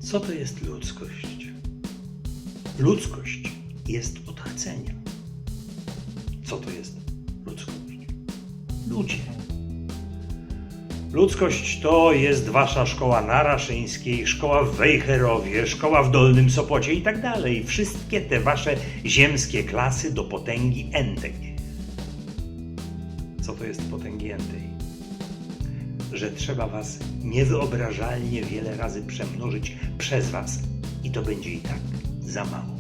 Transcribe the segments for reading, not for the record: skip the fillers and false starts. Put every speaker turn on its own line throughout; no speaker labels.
Co to jest ludzkość? Ludzkość jest od chcenia. Co to jest ludzkość? Ludzie. Ludzkość to jest wasza szkoła na Raszyńskiej, szkoła w Wejherowie, szkoła w Dolnym Sopocie i tak dalej. Wszystkie te wasze ziemskie klasy do potęgi entej. Co to jest potęgi entej? Że trzeba was niewyobrażalnie wiele razy przemnożyć przez was i to będzie i tak za mało.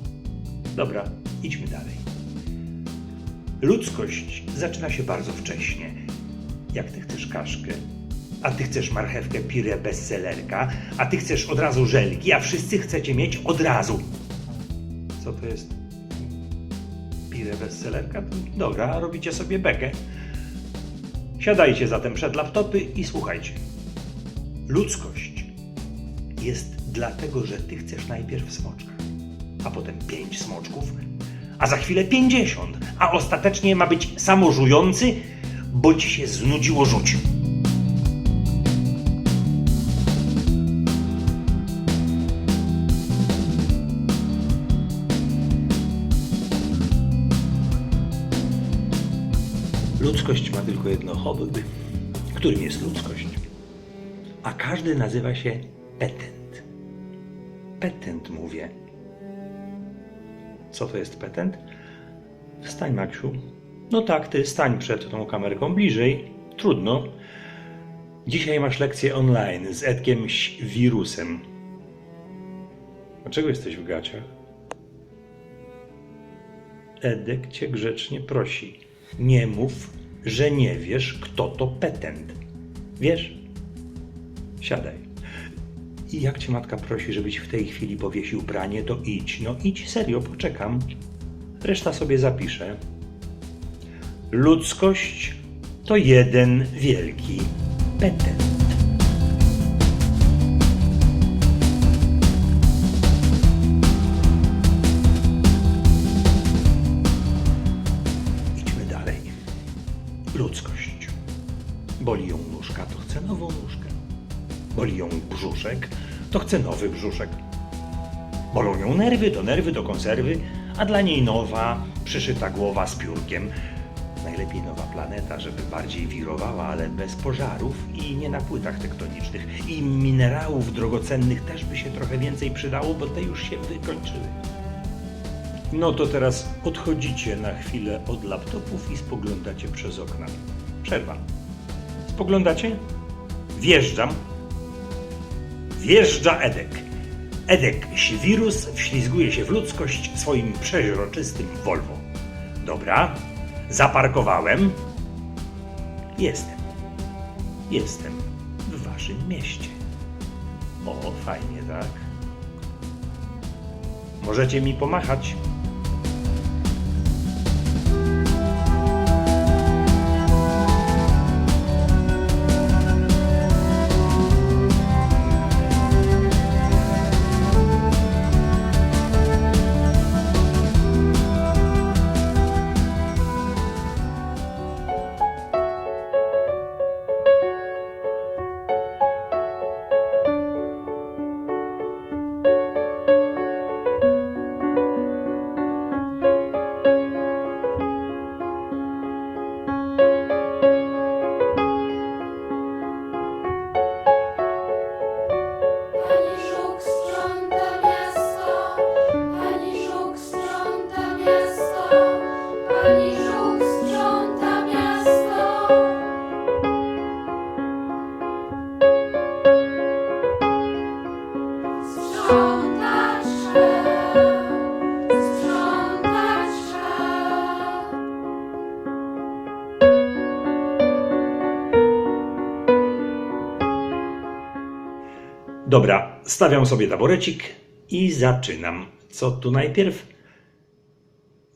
Dobra, idźmy dalej. Ludzkość zaczyna się bardzo wcześnie. Jak ty chcesz kaszkę, a ty chcesz marchewkę pire bestsellerka, a ty chcesz od razu żelki, a wszyscy chcecie mieć od razu. Co to jest pire bestsellerka? Dobra, robicie sobie bekę. Siadajcie zatem przed laptopy i słuchajcie. Ludzkość jest dlatego, że ty chcesz najpierw smoczka, a potem 5 smoczków, a za chwilę 50, a ostatecznie ma być samożujący, bo ci się znudziło rzuć. Ludzkość ma tylko jedno hobby, którym jest ludzkość. A każdy nazywa się petent. Petent, mówię. Co to jest petent? Wstań, Maksiu. No tak, ty stań przed tą kamerką bliżej. Trudno. Dzisiaj masz lekcję online z Edkiem Wirusem. Dlaczego jesteś w gaciach? Edek cię grzecznie prosi. Nie mów, że nie wiesz, kto to petent. Wiesz? Siadaj. I jak cię matka prosi, żebyś w tej chwili powiesił pranie, to idź. No idź, serio, poczekam. Reszta sobie zapiszę. Ludzkość to jeden wielki petent. Idźmy dalej. Ludzkość. Boli ją nóżka, to chce nową nóżkę. Boli ją brzuszek, to chce nowy brzuszek. Bolą ją nerwy, to nerwy do konserwy, a dla niej nowa, przyszyta głowa z piórkiem. Najlepiej nowa planeta, żeby bardziej wirowała, ale bez pożarów i nie na płytach tektonicznych. I minerałów drogocennych też by się trochę więcej przydało, bo te już się wykończyły. No to teraz odchodzicie na chwilę od laptopów i spoglądacie przez okna. Przerwa. Spoglądacie? Wjeżdżam. Wjeżdża Edek. Edek Wirus wślizguje się w ludzkość swoim przeźroczystym Volvo. Dobra, zaparkowałem. Jestem w waszym mieście. O, fajnie, tak? Możecie mi pomachać. Dobra, stawiam sobie taborecik i zaczynam. Co tu najpierw?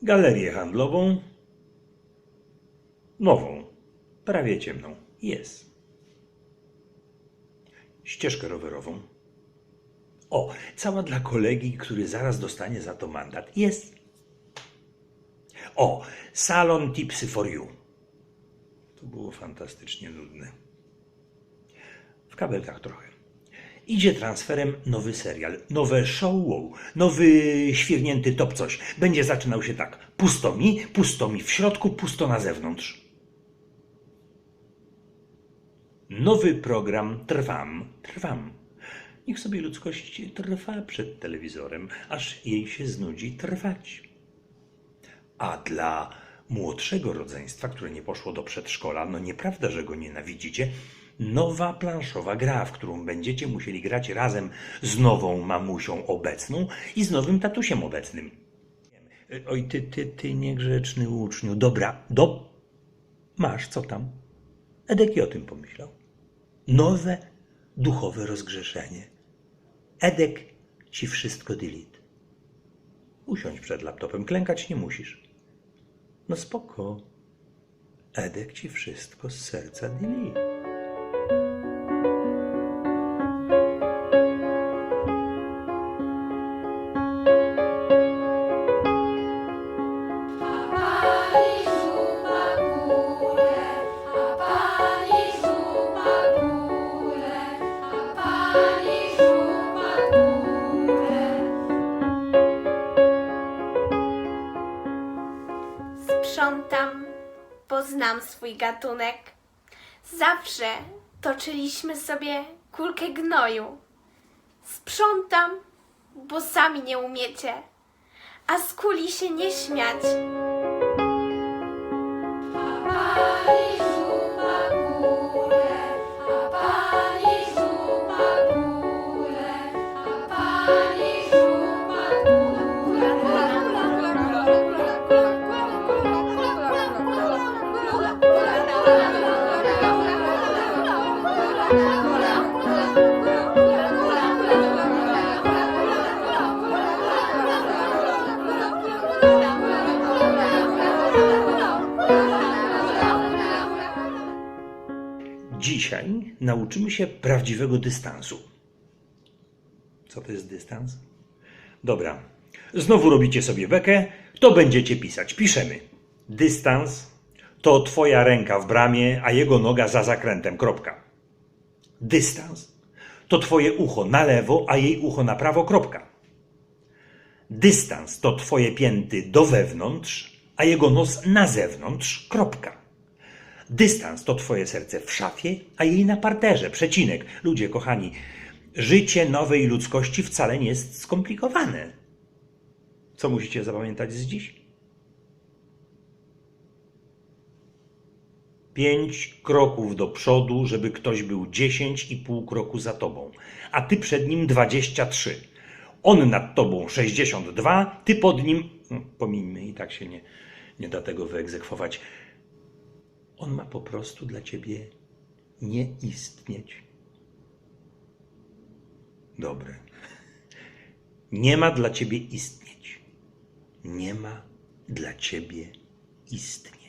Galerię handlową. Nową, prawie ciemną. Jest. Ścieżkę rowerową. O, cała dla kolegi, który zaraz dostanie za to mandat. Jest. O, salon Tipsy for You. To było fantastycznie nudne. W kabelkach trochę. Idzie transferem nowy serial, nowe show, nowy świrnięty top coś. Będzie zaczynał się tak. Pusto mi w środku, pusto na zewnątrz. Nowy program trwam. Niech sobie ludzkość trwa przed telewizorem, aż jej się znudzi trwać. A dla młodszego rodzeństwa, które nie poszło do przedszkola, no nieprawda, że go nienawidzicie, nowa planszowa gra, w którą będziecie musieli grać razem z nową mamusią obecną i z nowym tatusiem obecnym. Oj, ty niegrzeczny uczniu. Dobra, masz, co tam? Edek i o tym pomyślał. Nowe duchowe rozgrzeszenie. Edek ci wszystko delete. Usiądź przed laptopem, klękać nie musisz. No spoko. Edek ci wszystko z serca delete.
Sprzątam, bo znam swój gatunek. Zawsze toczyliśmy sobie kulkę gnoju. Sprzątam, bo sami nie umiecie, a z kuli się nie śmiać.
Dzisiaj nauczymy się prawdziwego dystansu. Co to jest dystans? Dobra, znowu robicie sobie bekę, to będziecie pisać. Piszemy. Dystans to twoja ręka w bramie, a jego noga za zakrętem. Kropka. Dystans to twoje ucho na lewo, a jej ucho na prawo. Kropka. Dystans to twoje pięty do wewnątrz, a jego nos na zewnątrz. Kropka. Dystans to twoje serce w szafie, a jej na parterze. Przecinek. Ludzie kochani, życie nowej ludzkości wcale nie jest skomplikowane. Co musicie zapamiętać z dziś? 5 kroków do przodu, żeby ktoś był 10,5 kroku za tobą, a ty przed nim 23. On nad tobą 62, ty pod nim... Pomińmy, i tak się nie da tego wyegzekwować. On ma po prostu dla ciebie nie istnieć. Dobre. Nie ma dla ciebie istnieć. Nie ma dla ciebie istnieć.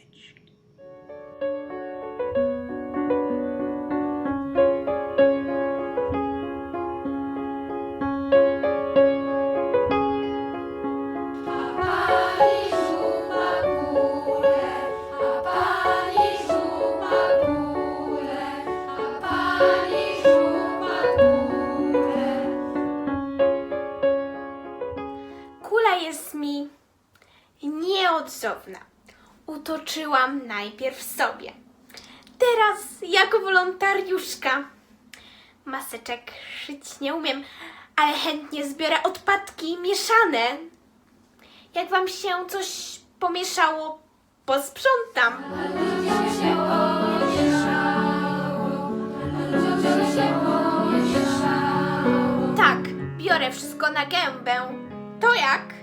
Kula jest mi nieodzowna. Utoczyłam najpierw sobie. Teraz jako wolontariuszka. Maseczek szyć nie umiem, ale chętnie zbiorę odpadki mieszane. Jak wam się coś pomieszało, posprzątam. Tak, biorę wszystko na gębę. To jak?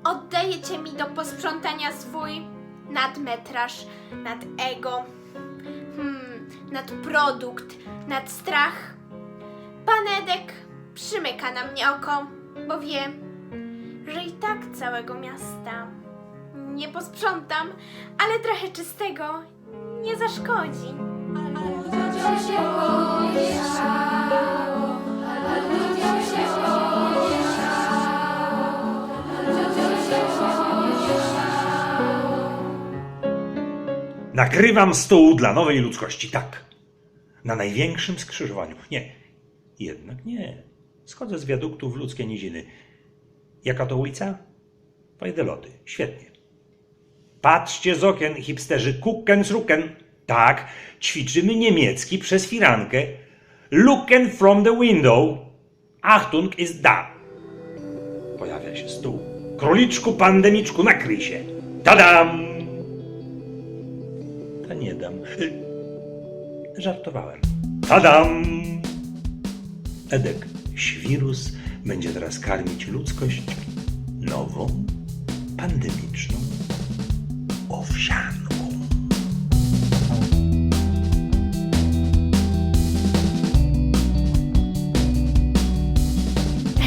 Oddajecie mi do posprzątania swój nadmetraż, nad ego, nad produkt, nad strach. Pan Edek przymyka na mnie oko, bo wie, że i tak całego miasta nie posprzątam, ale trochę czystego nie zaszkodzi.
Nakrywam stół dla nowej ludzkości, tak. Na największym skrzyżowaniu. Nie. Jednak nie. Schodzę z wiaduktu w ludzkie niziny. Jaka to ulica? Wajdeloty. Świetnie. Patrzcie z okien, hipsterzy. Gucken, schrucken. Tak, ćwiczymy niemiecki przez firankę. Looken from the window. Achtung ist da. Pojawia się stół. Króliczku, pandemiczku, nakryj się. Tadam! To nie dam. Żartowałem. Tadam! Edek Świrus będzie teraz karmić ludzkość nową, pandemiczną owsianką.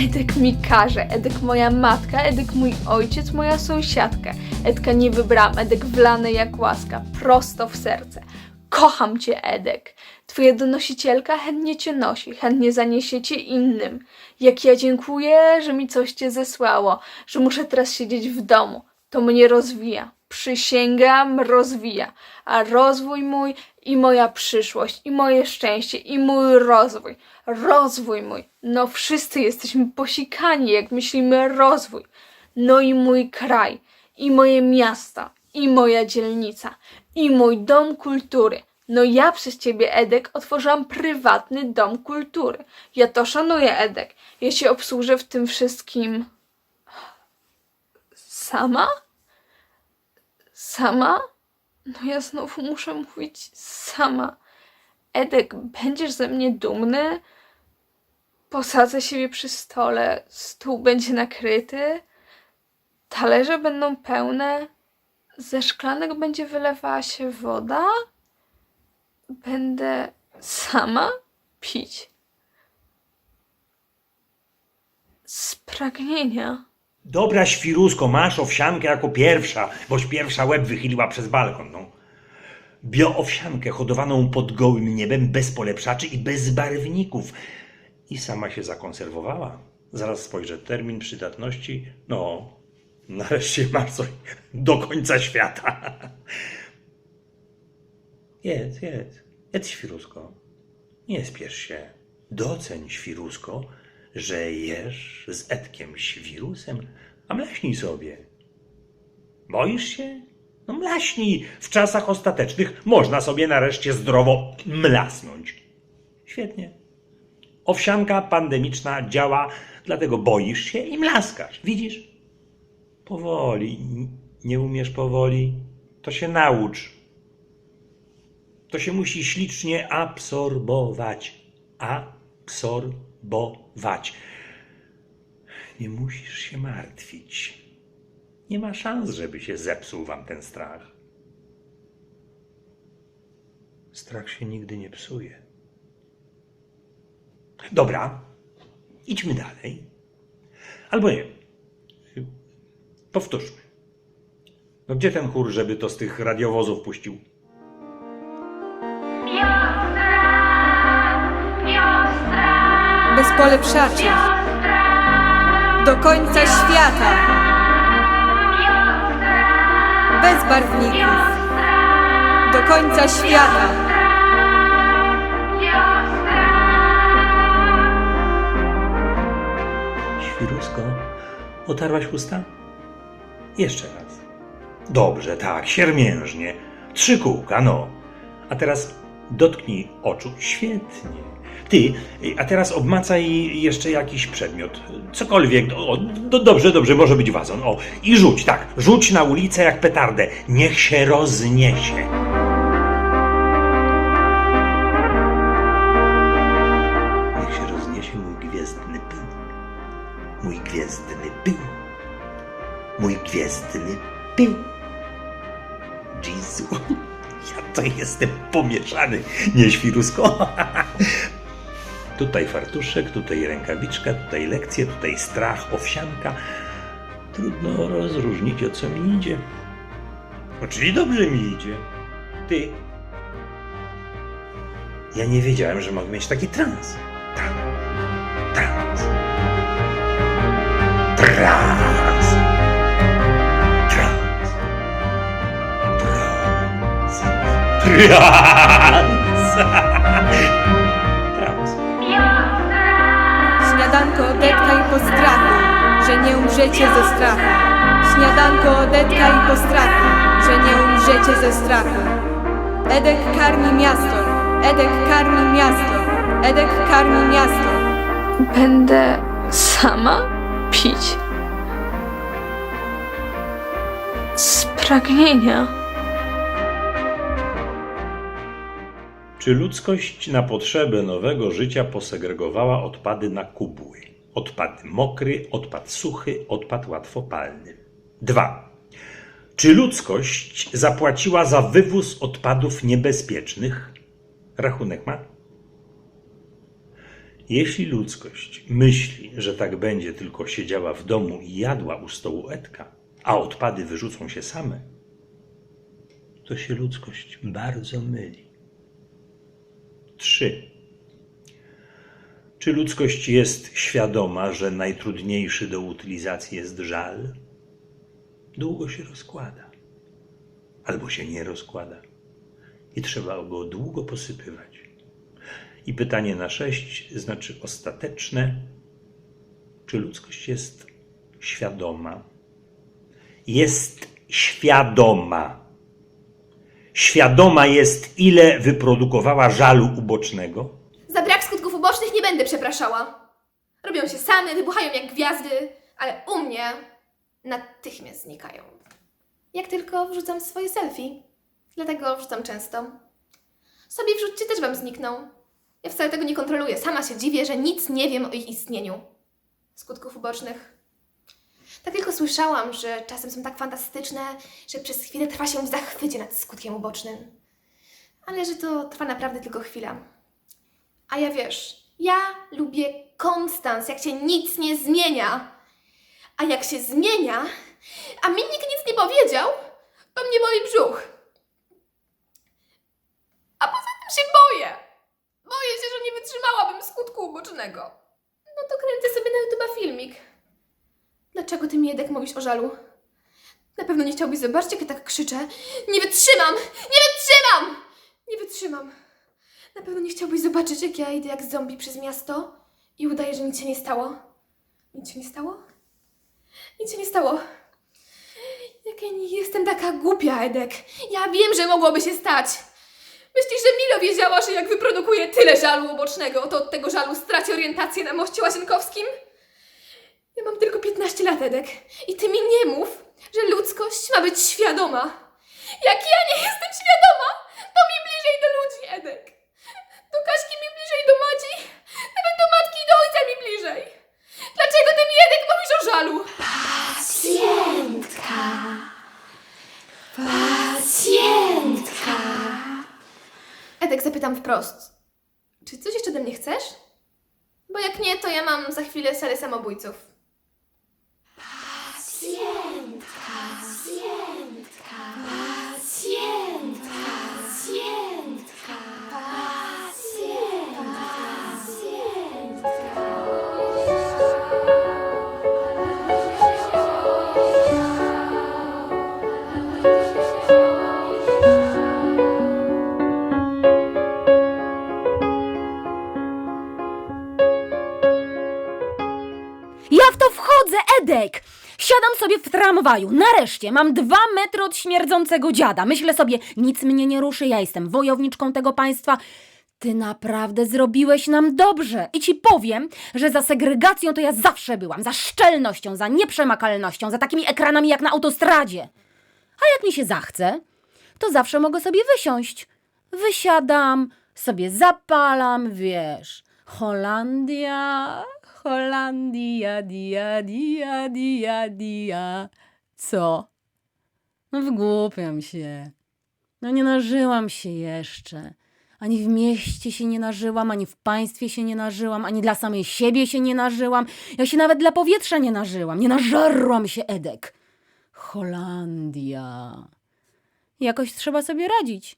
Edek mi każe, Edek moja matka, Edek mój ojciec, moja sąsiadka. Edka nie wybrałam, Edek wlany jak łaska, prosto w serce. Kocham cię, Edek. Twoja donosicielka chętnie cię nosi, chętnie zaniesie cię innym. Jak ja dziękuję, że mi coś cię zesłało, że muszę teraz siedzieć w domu. To mnie rozwija. Przysięgam, rozwija. A rozwój mój i moja przyszłość, i moje szczęście, i mój rozwój. Rozwój mój. No wszyscy jesteśmy posikani, jak myślimy rozwój. No i mój kraj, i moje miasta, i moja dzielnica, i mój dom kultury. No ja przez ciebie, Edek, otworzyłam prywatny dom kultury. Ja to szanuję, Edek. Ja się obsłużę w tym wszystkim... Sama? Sama? No ja znowu muszę mówić sama. Edek, będziesz ze mnie dumny? Posadzę siebie przy stole, stół będzie nakryty, talerze będą pełne, ze szklanek będzie wylewała się woda? Będę sama pić. Z pragnienia.
Dobra, Świrusko, masz owsiankę jako pierwsza, boś pierwsza łeb wychyliła przez balkon, no. Bioowsiankę hodowaną pod gołym niebem, bez polepszaczy i bez barwników. I sama się zakonserwowała. Zaraz spojrzę, termin przydatności, no, nareszcie masz coś do końca świata. Jedz, jedz, jedz, Świrusko. Nie spiesz się. Doceń, Świrusko, że jesz z Edkiem Świrusem, a mlaśnij sobie. Boisz się? No mlaśnij. W czasach ostatecznych można sobie nareszcie zdrowo mlasnąć. Świetnie. Owsianka pandemiczna działa, dlatego boisz się i mlaskasz. Widzisz? Powoli. Nie umiesz powoli? To się naucz. To się musi ślicznie absorbować. Absorbować. Nie musisz się martwić. Nie ma szans, żeby się zepsuł wam ten strach. Strach się nigdy nie psuje. Dobra, idźmy dalej. Albo nie. Powtórzmy. No gdzie ten chór, żeby to z tych radiowozów puścił?
Bez polepszaczy. Do końca świata. Bez barwników. Do końca świata.
Świrusko, otarłaś usta? Jeszcze raz. Dobrze, tak, siermiężnie. 3 kółka, no. A teraz dotknij oczu. Świetnie. Ty, a teraz obmacaj jeszcze jakiś przedmiot. Cokolwiek. O, dobrze, może być wazon. O, i rzuć, tak. Rzuć na ulicę jak petardę. Niech się rozniesie. Niech się rozniesie mój gwiezdny pył. Mój gwiezdny pył. Mój gwiezdny pył. Jezu, ja to jestem pomieszany, nie, Świrusko? Tutaj fartuszek, tutaj rękawiczka, tutaj lekcje, tutaj strach, owsianka. Trudno rozróżnić, o co mi idzie. Czyli dobrze mi idzie. Ty. Ja nie wiedziałem, że mogę mieć taki trans. Trans. Trans. Trans. Trans. Trans. Trans.
Śniadanko od Edka i postrachu, że nie umrzecie ze strachu. Śniadanko od Edka i postrachu, że nie umrzecie ze strachu. Edek karmi miasto, Edek karmi miasto, Edek karmi miasto.
Będę sama pić. Z pragnienia.
Czy ludzkość na potrzebę nowego życia posegregowała odpady na kubły? Odpad mokry, odpad suchy, odpad łatwopalny. 2. Czy ludzkość zapłaciła za wywóz odpadów niebezpiecznych? Rachunek ma? Jeśli ludzkość myśli, że tak będzie tylko siedziała w domu i jadła u stołu Edka, a odpady wyrzucą się same, to się ludzkość bardzo myli. 3. Czy ludzkość jest świadoma, że najtrudniejszy do utylizacji jest żal? Długo się rozkłada, albo się nie rozkłada i trzeba go długo posypywać. I pytanie na 6 znaczy ostateczne. Czy ludzkość jest świadoma? Jest świadoma. Świadoma jest, ile wyprodukowała żalu ubocznego?
Za brak skutków ubocznych nie będę przepraszała. Robią się same, wybuchają jak gwiazdy, ale u mnie natychmiast znikają. Jak tylko wrzucam swoje selfie. Dlatego wrzucam często. Sobie wrzućcie, też wam znikną. Ja wcale tego nie kontroluję. Sama się dziwię, że nic nie wiem o ich istnieniu. Skutków ubocznych. Tak tylko słyszałam, że czasem są tak fantastyczne, że przez chwilę trwa się w zachwycie nad skutkiem ubocznym. Ale że to trwa naprawdę tylko chwila. A ja wiesz, ja lubię konstans, jak się nic nie zmienia. A jak się zmienia, a mi nikt nic nie powiedział, to mnie boli brzuch. A poza tym się boję. Boję się, że nie wytrzymałabym skutku ubocznego. No to kręcę sobie na YouTube'a filmik. Dlaczego ty mi, Edek, mówisz o żalu? Na pewno nie chciałbyś zobaczyć, jak ja tak krzyczę. Nie wytrzymam! Nie wytrzymam! Nie wytrzymam. Na pewno nie chciałbyś zobaczyć, jak ja idę jak zombie przez miasto i udaję, że nic się nie stało. Nic się nie stało? Nic się nie stało. Jak ja nie jestem taka głupia, Edek. Ja wiem, że mogłoby się stać. Myślisz, że Milo wiedziała, że jak wyprodukuje tyle żalu ubocznego, to od tego żalu straci orientację na moście Łazienkowskim? Ja mam tylko 15 lat, Edek. I ty mi nie mów, że ludzkość ma być świadoma. Jak ja nie jestem świadoma, to mi bliżej do ludzi, Edek. Do Kaśki mi bliżej, do Madzi, nawet do matki i do ojca mi bliżej. Dlaczego ty mi, Edek, mówisz o żalu? Pacjentka. Edek, zapytam wprost. Czy coś jeszcze ode mnie chcesz? Bo jak nie, to ja mam za chwilę salę samobójców.
Ja w to wchodzę, Edek! Siadam sobie w tramwaju. Nareszcie mam 2 metry od śmierdzącego dziada. Myślę sobie, nic mnie nie ruszy, ja jestem wojowniczką tego państwa. Ty naprawdę zrobiłeś nam dobrze. I ci powiem, że za segregacją to ja zawsze byłam. Za szczelnością, za nieprzemakalnością, za takimi ekranami jak na autostradzie. A jak mi się zachce, to zawsze mogę sobie wysiąść. Wysiadam, sobie zapalam, wiesz. Holandia, Holandia, dia, dia, dia, dia. Co? No wgłupiam się. No nie nażyłam się jeszcze. Ani w mieście się nie nażyłam, ani w państwie się nie nażyłam, ani dla samej siebie się nie nażyłam. Ja się nawet dla powietrza nie nażyłam. Nie nażarłam się, Edek. Holandia. Jakoś trzeba sobie radzić.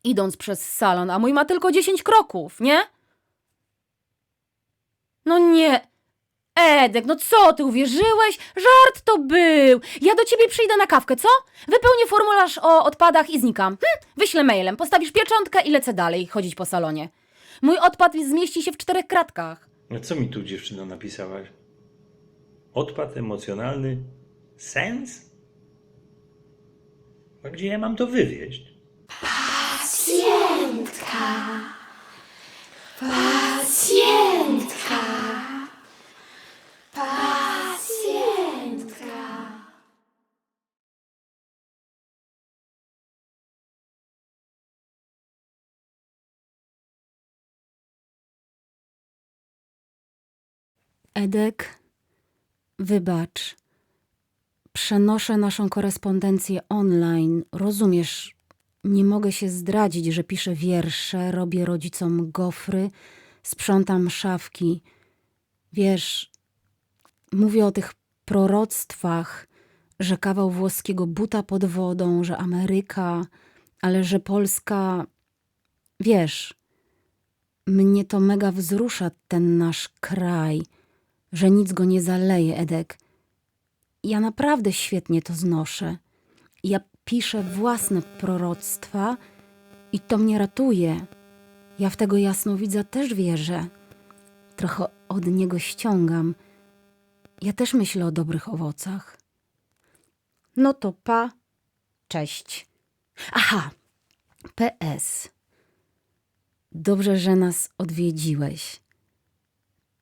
Idąc przez salon, a mój ma tylko 10 kroków, nie? No nie. Edek, no co, ty uwierzyłeś? Żart to był. Ja do ciebie przyjdę na kawkę, co? Wypełnię formularz o odpadach i znikam. Wyślę mailem, postawisz pieczątkę i lecę dalej chodzić po salonie. Mój odpad zmieści się w 4 kratkach.
No co mi tu dziewczyno napisałaś? Odpad emocjonalny? Sens? A gdzie ja mam to wywieźć?
Edek, wybacz. Przenoszę naszą korespondencję online. Rozumiesz, nie mogę się zdradzić, że piszę wiersze, robię rodzicom gofry, sprzątam szafki. Wiesz, mówię o tych proroctwach, że kawał włoskiego buta pod wodą, że Ameryka, ale że Polska... Wiesz, mnie to mega wzrusza ten nasz kraj, że nic go nie zaleje, Edek. Ja naprawdę świetnie to znoszę. Ja piszę własne proroctwa i to mnie ratuje. Ja w tego jasnowidza też wierzę. Trochę od niego ściągam. Ja też myślę o dobrych owocach. No to pa, cześć. Aha, PS. Dobrze, że nas odwiedziłeś.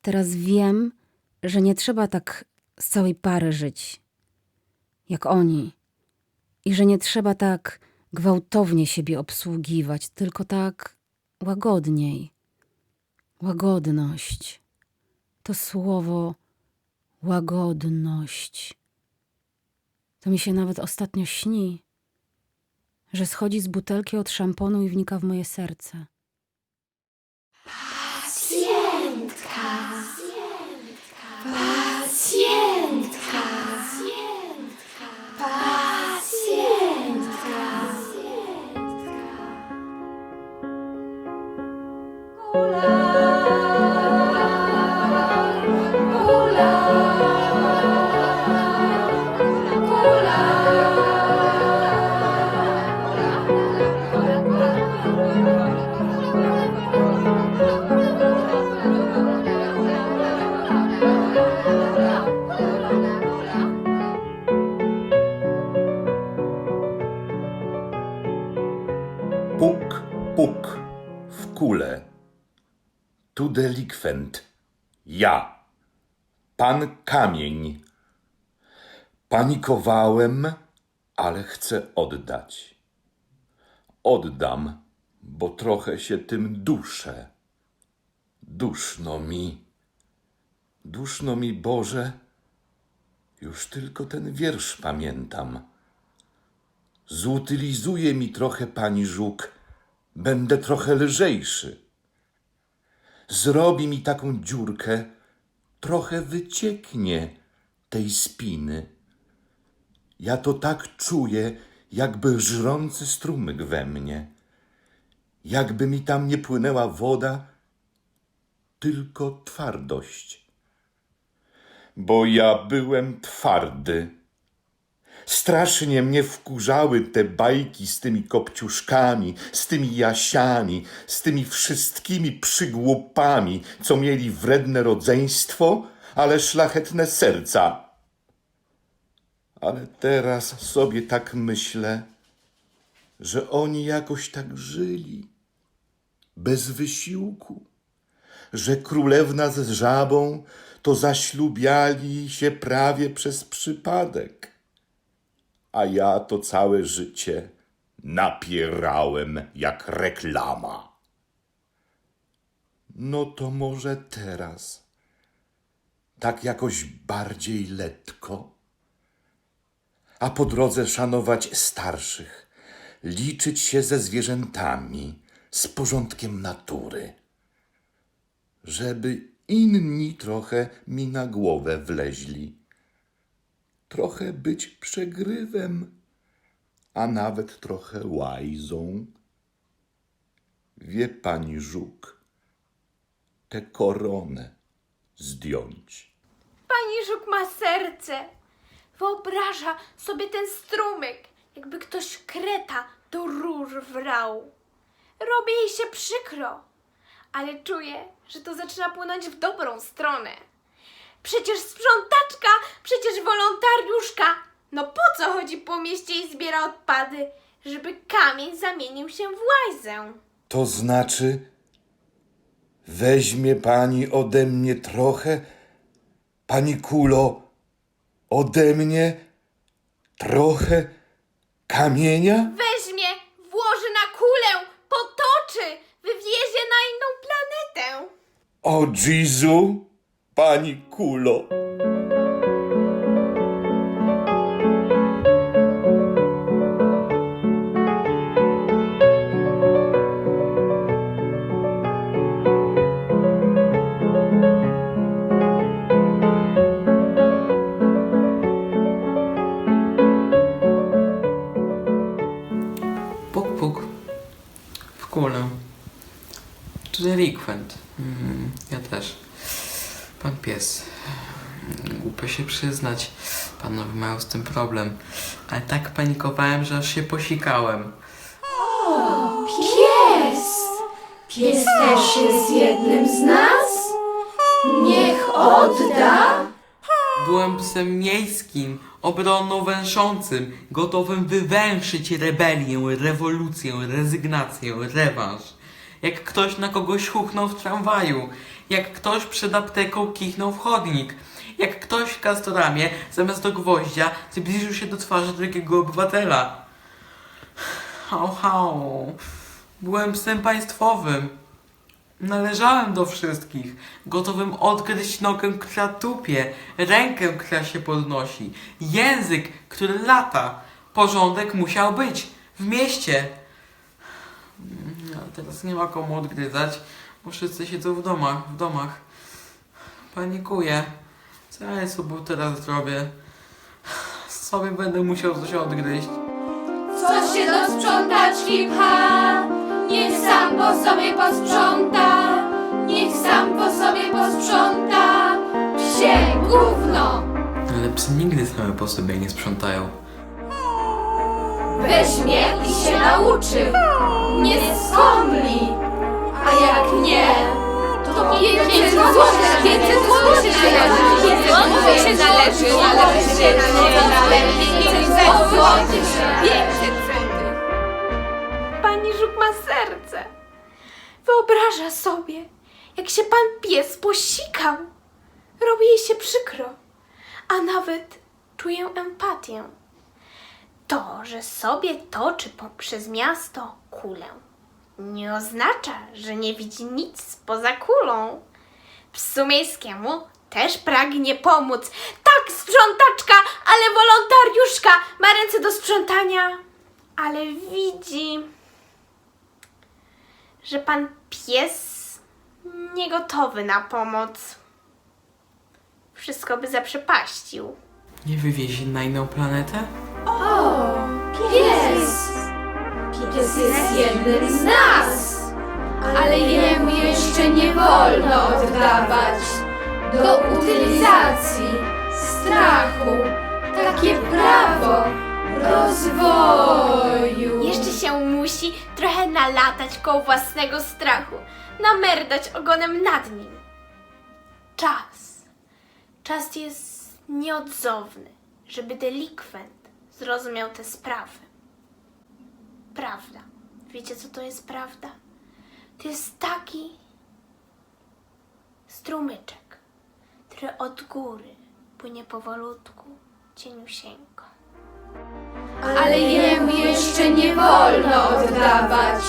Teraz wiem, że nie trzeba tak z całej pary żyć, jak oni. I że nie trzeba tak gwałtownie siebie obsługiwać, tylko tak łagodniej. Łagodność. To słowo łagodność. To mi się nawet ostatnio śni, że schodzi z butelki od szamponu i wnika w moje serce.
Puk, puk, w kule. Tu delikwent. Ja, pan Kamień. Panikowałem, ale chcę oddać. Oddam, bo trochę się tym duszę. Duszno mi, Boże. Już tylko ten wiersz pamiętam. Zutylizuje mi trochę pani żuk, będę trochę lżejszy. Zrobi mi taką dziurkę, trochę wycieknie tej spiny. Ja to tak czuję, jakby żrący strumyk we mnie. Jakby mi tam nie płynęła woda, tylko twardość. Bo ja byłem twardy. Strasznie mnie wkurzały te bajki z tymi kopciuszkami, z tymi jasiami, z tymi wszystkimi przygłupami, co mieli wredne rodzeństwo, ale szlachetne serca. Ale teraz sobie tak myślę, że oni jakoś tak żyli, bez wysiłku, że królewna z żabą to zaślubiali się prawie przez przypadek. A ja to całe życie napierałem jak reklama. No to może teraz, tak jakoś bardziej letko, a po drodze szanować starszych, liczyć się ze zwierzętami, z porządkiem natury, żeby inni trochę mi na głowę wleźli. Trochę być przegrywem, a nawet trochę łajzą. Wie pani żuk, tę koronę zdjąć.
Pani żuk ma serce. Wyobraża sobie ten strumyk, jakby ktoś kreta do rur wrał. Robi jej się przykro, ale czuje, że to zaczyna płynąć w dobrą stronę. Przecież sprzątaczka, przecież wolontariuszka. No po co chodzi po mieście i zbiera odpady? Żeby kamień zamienił się w łajzę.
To znaczy, weźmie pani ode mnie trochę, pani kulo, ode mnie trochę kamienia?
Weźmie, włoży na kulę, potoczy, wywiezie na inną planetę.
O Jezu, pani kulo.
Puk, puk. W kulę. To delikwent. Ja też. Pan pies. Głupio się przyznać. Panowie mają z tym problem. Ale tak panikowałem, że aż się posikałem.
Pies też jest jednym z nas? Niech odda.
Byłem psem miejskim, obronno-węszącym, gotowym wywęszyć rebelię, rewolucję, rezygnację, rewanż. Jak ktoś na kogoś huchnął w tramwaju, jak ktoś przed apteką kichnął w chodnik, jak ktoś w Castoramie zamiast do gwoździa zbliżył się do twarzy drugiego obywatela. Hał, hał. Byłem psem państwowym. Należałem do wszystkich, gotowym odgryźć nogę, która tupie, rękę, która się podnosi, język, który lata. Porządek musiał być w mieście. A teraz nie ma komu odgryzać, bo wszyscy siedzą w domach. Panikuję. Co ja sobie teraz zrobię? Sobie będę musiał coś odgryźć.
Co się do sprzątaczki pcha? Niech sam po sobie posprząta. Niech sam po sobie posprząta. Psie gówno!
Ale psy nigdy same po sobie nie sprzątają.
Weźmie i się nauczy. Nie skomli. A jak nie, to 500 złotych. 500 złotych się należy. 500 złotych się należy. 500 złotych.
Pani Żuk ma serce. Wyobraża sobie, jak się pan pies posikał. Robi jej się przykro, a nawet czuję empatię. To, że sobie toczy przez miasto kulę, nie oznacza, że nie widzi nic poza kulą. Psu miejskiemu też pragnie pomóc. Tak, sprzątaczka, ale wolontariuszka ma ręce do sprzątania, ale widzi, że pan pies nie gotowy na pomoc. Wszystko by zaprzepaścił.
Nie wywiezie na inną planetę?
Pies! Pies jest jednym z nas! Ale jemu jeszcze nie wolno oddawać do utylizacji strachu takie prawo rozwoju.
Jeszcze się musi trochę nalatać koło własnego strachu, namerdać ogonem nad nim. Czas jest nieodzowny, żeby delikwent zrozumiał te sprawy. Prawda. Wiecie, co to jest prawda? To jest taki strumyczek, który od góry płynie powolutku, cieniusieńko.
Ale jemu jeszcze nie wolno oddawać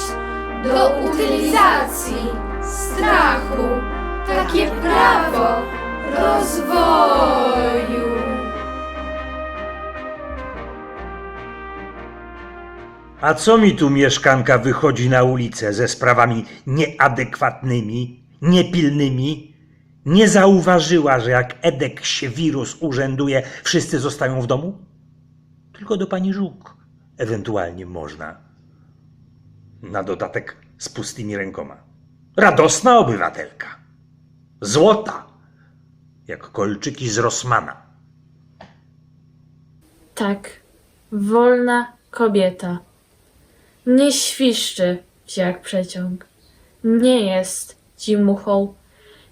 do utylizacji strachu takie prawo rozwoju.
A co mi tu mieszkanka wychodzi na ulicę ze sprawami nieadekwatnymi, niepilnymi? Nie zauważyła, że jak Edek się wirus urzęduje, wszyscy zostają w domu? Tylko do pani Żuk ewentualnie można. Na dodatek z pustymi rękoma. Radosna obywatelka. Złota, jak kolczyki z Rossmana.
Tak, wolna kobieta. Nie świszczy ci jak przeciąg. Nie jest ci muchą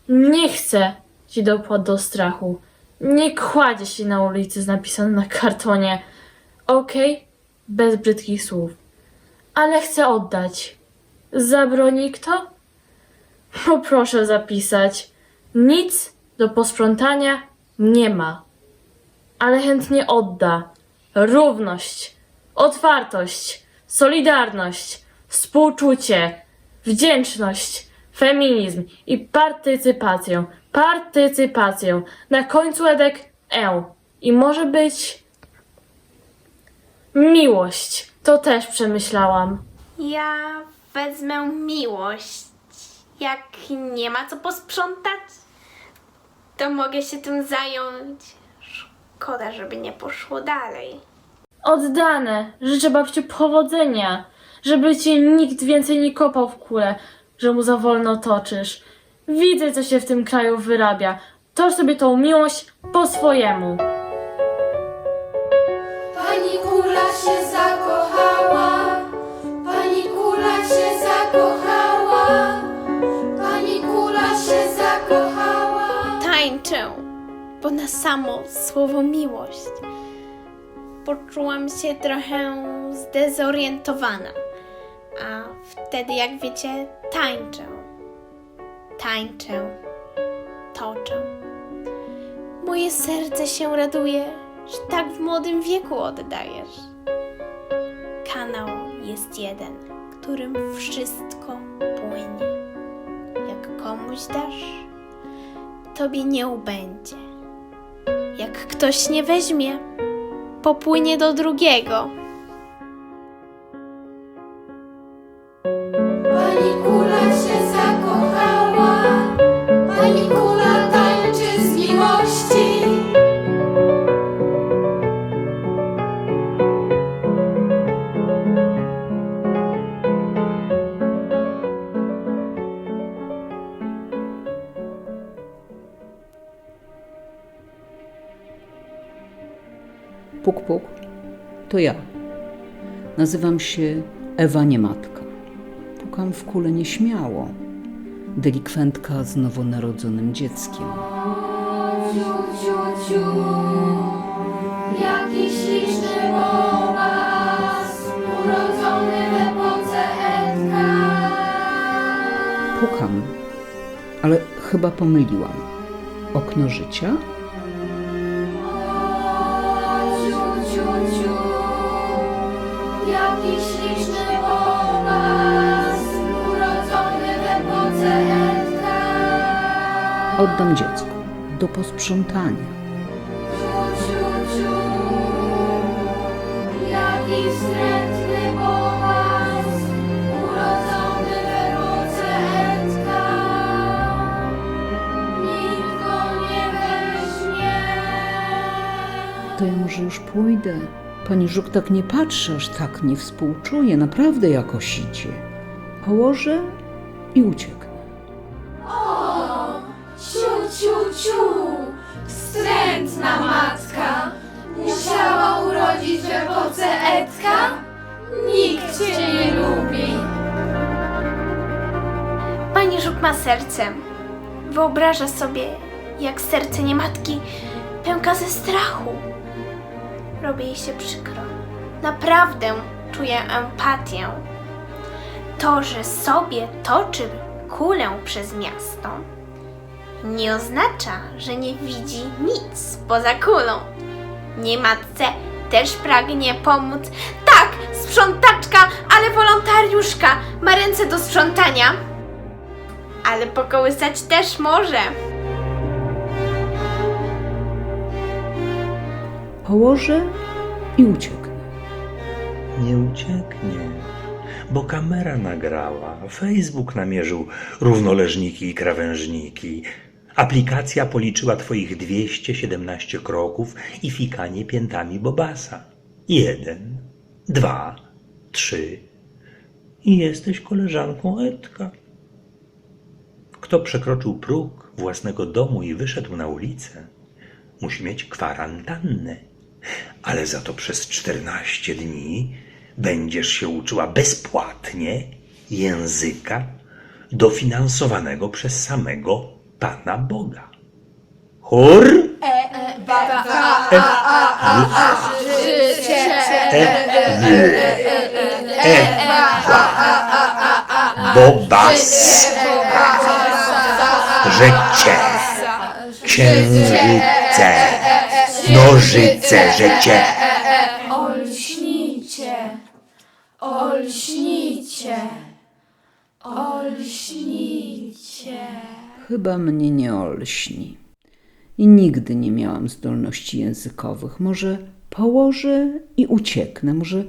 Nie chcę ci dopłat do strachu. Nie kładzie się na ulicy z napisem na kartonie. Okej? Bez brzydkich słów. Ale chcę oddać. Zabroni kto? Poproszę zapisać. Nic do posprzątania nie ma. Ale chętnie odda. Równość, otwartość, solidarność, współczucie, wdzięczność, feminizm i partycypację. Partycypację. Na końcu Edek I może być miłość. To też przemyślałam.
Ja wezmę miłość. Jak nie ma co posprzątać, to mogę się tym zająć. Szkoda, żeby nie poszło dalej.
Oddane. Życzę babciu powodzenia. Żeby cię nikt więcej nie kopał w kulę, że mu za wolno toczysz. Widzę, co się w tym kraju wyrabia. Tocz sobie tą miłość po swojemu.
Pani kula się zakochała, pani kula się zakochała, pani kula się zakochała.
Tańczę, bo na samo słowo miłość poczułam się trochę zdezorientowana. A wtedy, jak wiecie, tańczę, toczę. Moje serce się raduje, że tak w młodym wieku oddajesz. Kanał jest jeden, którym wszystko płynie. Jak komuś dasz, tobie nie ubędzie. Jak ktoś nie weźmie, popłynie do drugiego.
Pani kula się zakochała, pani kula tańczy z miłości.
Puk, puk. To ja. Nazywam się Ewa Niematka. Pukam w kulę nieśmiało. Delikwentka z nowonarodzonym dzieckiem.
Ciu, ciu, ciu, jaki śliczny bobas, urodzony w epoce Edka.
Pukam, ale chyba pomyliłam. Okno życia?
Ciu, ciu, ciu, jaki śliczny bobas, urodzony w epoce Edka.
Oddam dziecku do posprzątania.
Ciu, ciu, ciu, jaki wstrętny bobas, urodzony w epoce Edka. Nikt go nie weźmie.
To ja może już pójdę. Pani Żuk tak nie patrzy, aż tak nie współczuje. Naprawdę jakoś idzie. Położę i ucieknę.
Ciu, ciu, ciu, wstrętna matka, musiała urodzić w epoce Edka? Nikt cię nie lubi.
Pani Żuk ma serce. Wyobraża sobie, jak serce niematki pęka ze strachu. Robi jej się przykro. Naprawdę czuję empatię. To, że sobie toczy kulę przez miasto, nie oznacza, że nie widzi nic poza kulą. Niematce też pragnie pomóc. Tak, sprzątaczka, ale wolontariuszka ma ręce do sprzątania. Ale pokołysać też może.
Położę i ucieknę.
Nie ucieknie, bo kamera nagrała, Facebook namierzył równoleżniki i krawężniki. Aplikacja policzyła twoich 217 kroków i fikanie piętami Bobasa. 1, 2, 3 i jesteś koleżanką Edka. Kto przekroczył próg własnego domu i wyszedł na ulicę, musi mieć kwarantannę, ale za to przez 14 dni będziesz się uczyła bezpłatnie języka dofinansowanego przez samego Pana Boga. Chór. Bobas. Życie. Księżyce. Nożyce, życie.
Olśnicie, olśnicie, olśnicie.
Chyba mnie nie olśni. I nigdy nie miałam zdolności językowych. Może położę i ucieknę. Może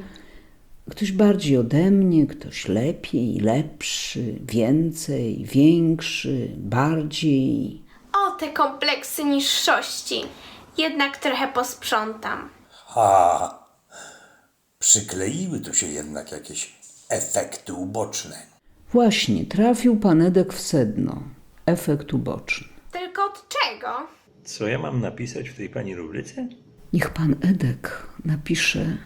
ktoś bardziej ode mnie, ktoś lepiej, lepszy, więcej, większy, bardziej.
O, te kompleksy niższości. Jednak trochę posprzątam.
Ha! Przykleiły tu się jednak jakieś efekty uboczne.
Właśnie, trafił pan Edek w sedno. Efekt uboczny.
Tylko od czego?
Co ja mam napisać w tej pani rubryce?
Niech pan Edek napisze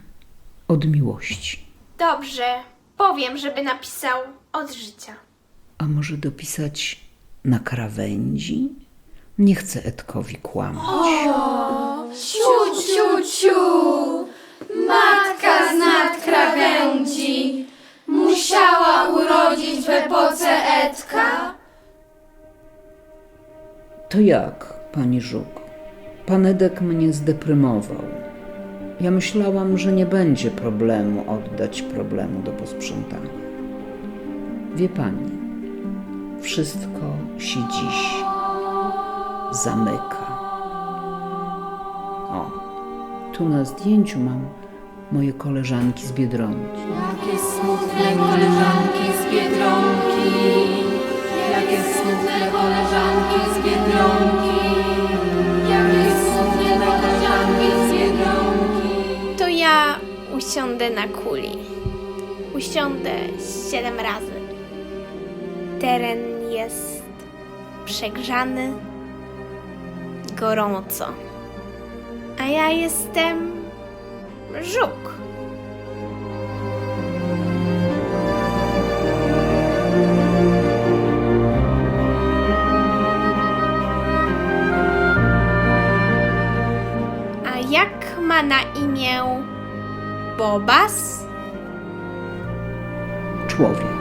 od miłości.
Dobrze, powiem, żeby napisał od życia.
A może dopisać na krawędzi? Nie chcę Edkowi kłamać.
Ciu, ciu, ciu, matka z nad krawędzi musiała urodzić w epoce Edka.
To jak, pani Żuk? Pan Edek mnie zdeprymował. Ja myślałam, że nie będzie problemu oddać problemu do posprzątania. Wie pani, wszystko się dziś zamyka. O, tu na zdjęciu mam moje koleżanki z Biedronki.
Jakie smutne koleżanki z Biedronki, jakie smutne koleżanki z Biedronki, jakie smutne koleżanki z Biedronki.
To ja usiądę na kuli. Usiądę 7 razy. Teren jest przegrzany, gorąco. A ja jestem żuk. A jak ma na imię Bobas?
Człowiek.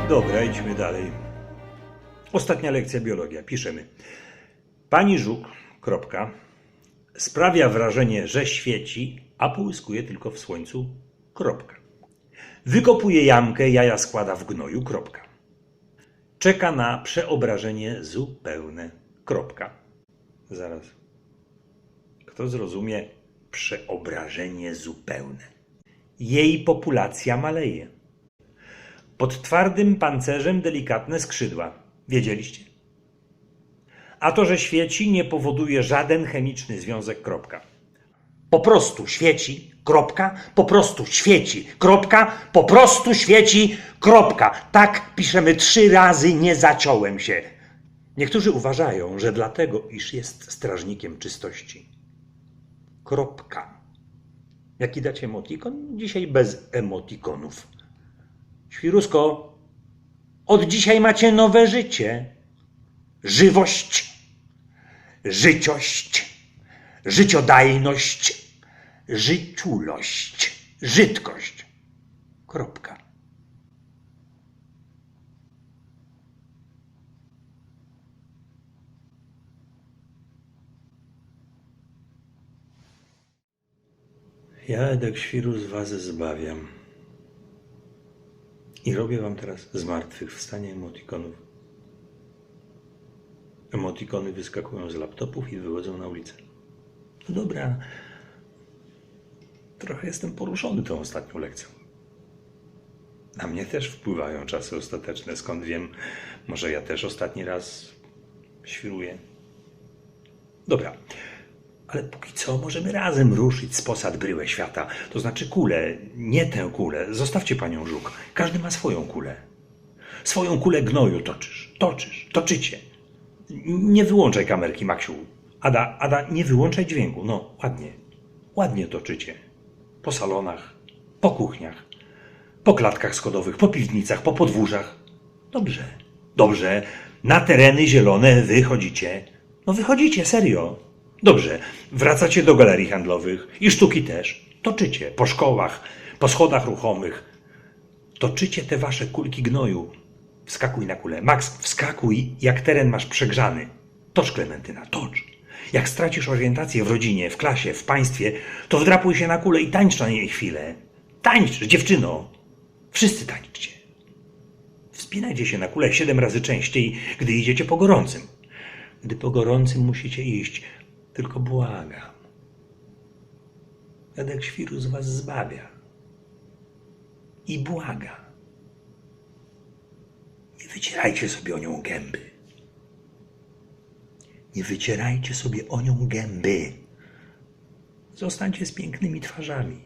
Dobra, idźmy dalej. Ostatnia lekcja biologia. Piszemy. Pani Żuk, kropka, sprawia wrażenie, że świeci, a połyskuje tylko w słońcu, kropka. Wykopuje jamkę, jaja składa w gnoju, kropka. Czeka na przeobrażenie zupełne, kropka. Zaraz. Kto zrozumie przeobrażenie zupełne? Jej populacja maleje. Pod twardym pancerzem delikatne skrzydła. Wiedzieliście? A to, że świeci, nie powoduje żaden chemiczny związek, kropka. Po prostu świeci, kropka, po prostu świeci, kropka, po prostu świeci, kropka. Tak piszemy 3 razy, nie zaciąłem się. Niektórzy uważają, że dlatego, iż jest strażnikiem czystości. Kropka. Jaki dacie emotikon? Dzisiaj bez emotikonów. Świrusko, od dzisiaj macie nowe życie. Żywość, życiość, życiodajność, życiulość, żytkość. Kropka. Ja, Edek Świrus, was zbawiam. I robię wam teraz zmartwychwstanie emotikonów. Emotikony wyskakują z laptopów i wychodzą na ulicę. No dobra, trochę jestem poruszony tą ostatnią lekcją. Na mnie też wpływają czasy ostateczne, skąd wiem, może ja też ostatni raz świruję. Dobra, Ale póki co możemy razem ruszyć z posad bryłę świata. To znaczy kulę, nie tę kulę. Zostawcie panią Żuk. Każdy ma swoją kulę. Swoją kulę gnoju toczycie. Nie wyłączaj kamerki, Maksiu. Ada, nie wyłączaj dźwięku. No, ładnie toczycie. Po salonach, po kuchniach, po klatkach schodowych, po piwnicach, po podwórzach. Dobrze. Na tereny zielone wychodzicie. No wychodzicie, serio. Dobrze, wracacie do galerii handlowych i sztuki też. Toczycie po szkołach, po schodach ruchomych. Toczycie te wasze kulki gnoju. Wskakuj na kulę. Max, wskakuj, jak teren masz przegrzany. Tocz, Klementyna, tocz. Jak stracisz orientację w rodzinie, w klasie, w państwie, to wdrapuj się na kulę i tańcz na niej chwilę. Tańcz, dziewczyno. Wszyscy tańczcie. Wspinajcie się na kulę 7 razy częściej, gdy idziecie po gorącym. Gdy po gorącym musicie iść, tylko błagam. Edek Świrus was zbawia. I błaga. Nie wycierajcie sobie o nią gęby. Nie wycierajcie sobie o nią gęby. Zostańcie z pięknymi twarzami.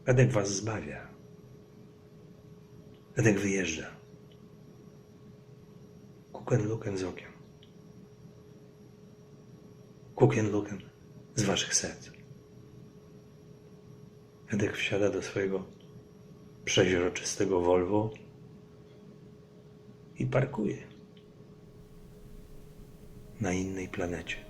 Edek was zbawia. Edek wyjeżdża. Kuken luken z okien. Kuken luken z waszych serc. Edek wsiada do swojego przeźroczystego Volvo i parkuje na innej planecie.